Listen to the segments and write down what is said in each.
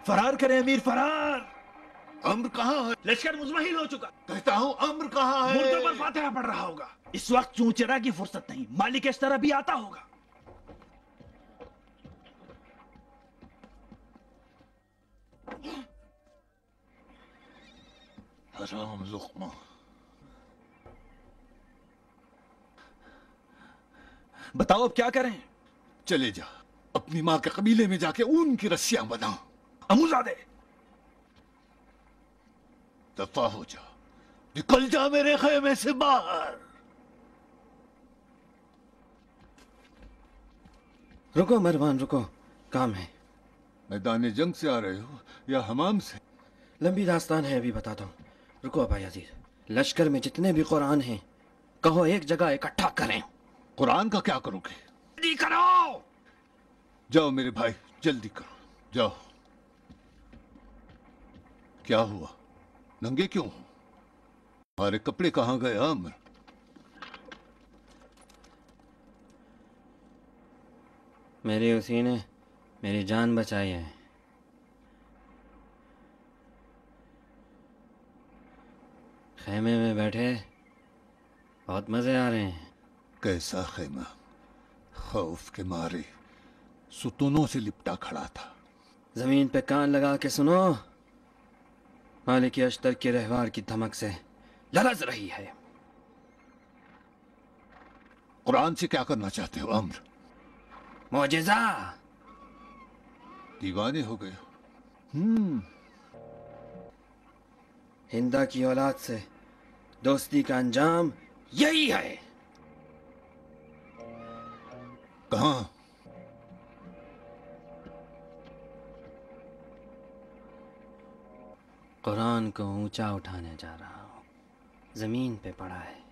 فرار کریں امیر، فرار. امر کہاں ہے؟ لشکر مزمحل ہو چکا. کہتا ہوں امر کہاں ہے؟ مردوں پر فاتحہ پڑھ رہا ہوگا. اس وقت چونچرا کی فرصت نہیں. مالک اس طرح بھی آتا ہوگا. حرام لقمہ. بتاؤ اب کیا کریں؟ چلے جا اپنی ماں کے قبیلے میں جا کے اون کی رسیاں بنا. اموزادے دفع ہو جا، نکل جا میرے خیمے سے باہر. رکو مروان رکو، کام ہے. میدان جنگ سے آ رہے ہو یا حمام سے؟ لمبی داستان ہے، ابھی بتاتا ہوں. رکو ابا یزید، لشکر میں جتنے بھی قرآن ہیں کہو ایک جگہ اکٹھا کریں. قرآن کا کیا کرو گے؟ جلدی کرو. جاؤ میرے بھائی جلدی کرو، جاؤ. کیا ہوا؟ ننگے کیوں ہو؟ ہمارے کپڑے کہاں گئے عامر؟ میری اسی نے میری جان بچائی ہے. خیمے میں بیٹھے بہت مزے آ رہے ہیں. کیسا خیمہ؟ خوف کے مارے ستونوں سے لپٹا کھڑا تھا. زمین پہ کان لگا کے سنو، مالک اشتر کے رہوار کی دھمک سے لرز رہی ہے. قرآن سے کیا کرنا چاہتے ہو عمر؟ معجزہ. دیوانے ہو گئے ہو. ہندا کی اولاد سے دوستی کا انجام یہی ہے. کہاں؟ قرآن کو اونچا اٹھانے جا رہا ہوں، زمین پہ پڑا ہے.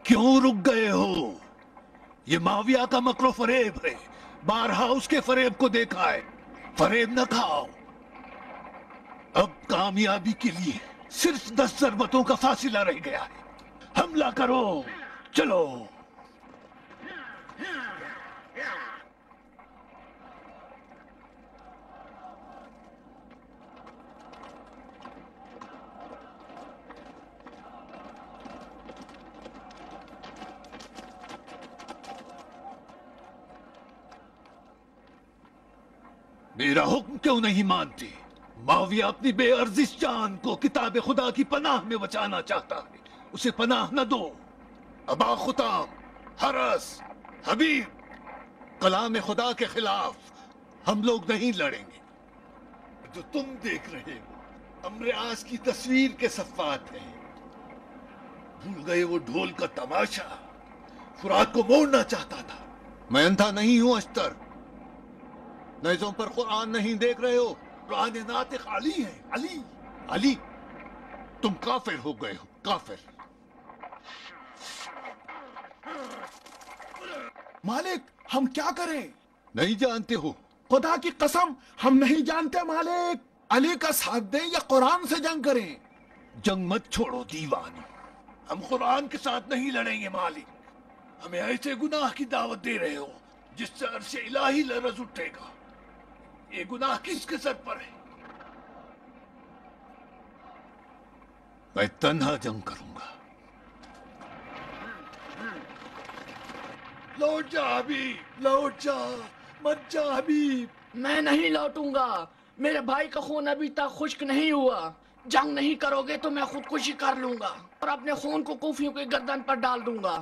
کیوں رک گئے ہو؟ یہ معاویہ کا مکر و فریب ہے. بارہا اس کے فریب کو دیکھا ہے. فریب نہ کھاؤ. اب کامیابی کے لیے صرف 10 ضربتوں کا فاصلہ رہ گیا ہے. حملہ کرو، چلو. میرا حکم کیوں نہیں مانتے؟ معاویہ اپنی بے ارزش جان کو کتاب خدا کی پناہ میں بچانا چاہتا ہے. اسے پناہ نہ دو. ابا خطام، حرس، حبیب، کلام خدا کے خلاف ہم لوگ نہیں لڑیں گے. جو تم دیکھ رہے ہو امر آس کی تصویر کے صفات ہیں. بھول گئے وہ ڈھول کا تماشا؟ فرات کو موڑنا چاہتا تھا. میں اندھا نہیں ہوں اشتر. نیزوں پر قرآن نہیں دیکھ رہے ہو؟ قرآن ناطق علی ہے. علی علی. تم کافر ہو گئے ہو، کافر. مالک ہم کیا کریں؟ نہیں جانتے ہو؟ خدا کی قسم ہم نہیں جانتے مالک. علی کا ساتھ دیں یا قرآن سے جنگ کریں؟ جنگ مت چھوڑو دیوانی. ہم قرآن کے ساتھ نہیں لڑیں گے مالک. ہمیں ایسے گناہ کی دعوت دے رہے ہو جس سے عرش الہی لرز اٹھے گا. یہ گناہ کس کے سر پر ہے؟ میں تنہا جنگ کروں گا. لوٹ جا حبیب، لوٹ جا، مت جا حبیب. میں نہیں لوٹوں گا. میرے بھائی کا خون ابھی تک خشک نہیں ہوا. جنگ نہیں کرو گے تو میں خودکشی کر لوں گا اور اپنے خون کو کوفیوں کی گردن پر ڈال دوں گا.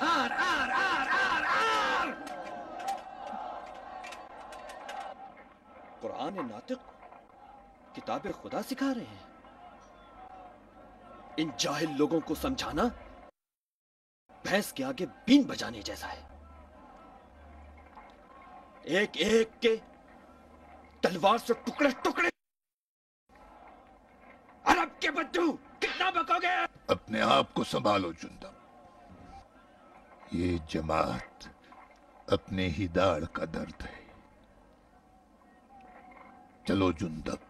آر آر آر آر آر قرآن ناطق کتاب خدا سکھا رہے ہیں؟ ان جاہل لوگوں کو سمجھانا بھینس کے آگے بین بجانے جیسا ہے. ایک ایک کے تلوار سے ٹکڑے ٹکڑے. عرب کے بدو کتنا بکو گے؟ اپنے آپ کو سنبھالو جندب. یہ جماعت اپنے ہی داڑ کا درد ہے. چلو جندب،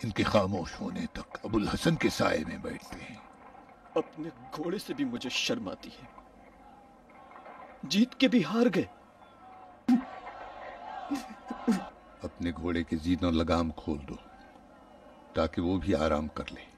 ان کے خاموش ہونے تک ابو الحسن کے سائے میں بیٹھتے ہیں. اپنے گھوڑے سے بھی مجھے شرم آتی ہے. جیت کے بھی ہار گئے. اپنے گھوڑے کے زینوں لگام کھول دو تاکہ وہ بھی آرام کر لے.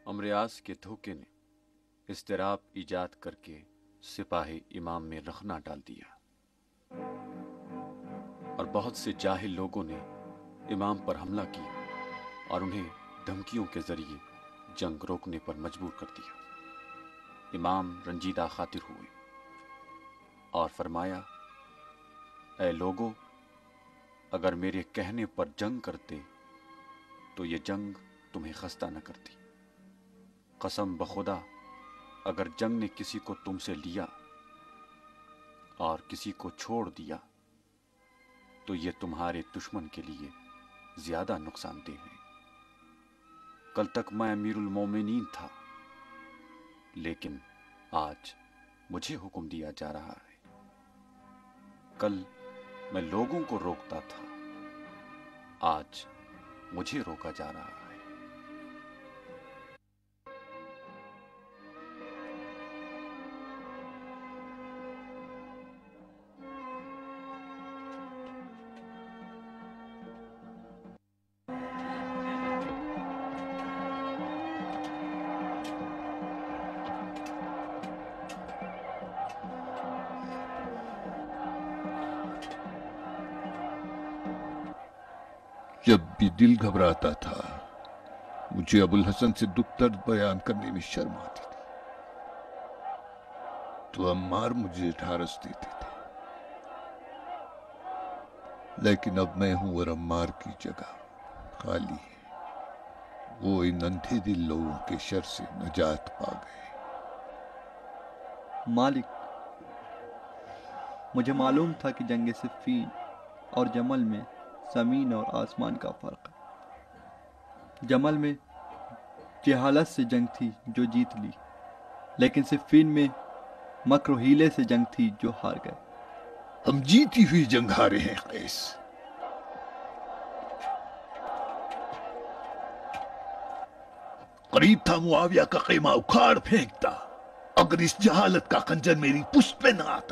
امریاس کے دھوکے نے اضطراب ایجاد کر کے سپاہی امام میں رخنا ڈال دیا اور بہت سے جاہل لوگوں نے امام پر حملہ کیا اور انہیں دھمکیوں کے ذریعے جنگ روکنے پر مجبور کر دیا. امام رنجیدہ خاطر ہوئے اور فرمایا، اے لوگو، اگر میرے کہنے پر جنگ کرتے تو یہ جنگ تمہیں خستہ نہ کرتی. قسم بخدا اگر جنگ نے کسی کو تم سے لیا اور کسی کو چھوڑ دیا تو یہ تمہارے دشمن کے لیے زیادہ نقصان دہ ہے. کل تک میں امیر المومنین تھا، لیکن آج مجھے حکم دیا جا رہا ہے. کل میں لوگوں کو روکتا تھا، آج مجھے روکا جا رہا ہے. جب بھی دل گھبراتا تھا مجھے ابو الحسن سے دکھ درد بیان کرنے میں شرم آتی تھی، تو عمار مجھے ڈھارس دیتے تھے. لیکن اب میں ہوں اور عمار کی جگہ خالی ہے. وہ ان اندھے دل لوگوں کے شر سے نجات پا گئے. مالک، مجھے معلوم تھا کہ جنگ صفین اور جمل میں زمین اور آسمان کا فرق ہے. جمل میں جہالت سے جنگ تھی جو جیت لی، لیکن صفین میں مکر و حیلے سے جنگ تھی جو ہار گئے. ہم جیتی ہوئی جنگ ہارے ہیں قیس. قریب تھا معاویہ کا خیمہ اکھاڑ پھینکتا اگر اس جہالت کا خنجر میری پشت پہ نہ آتا.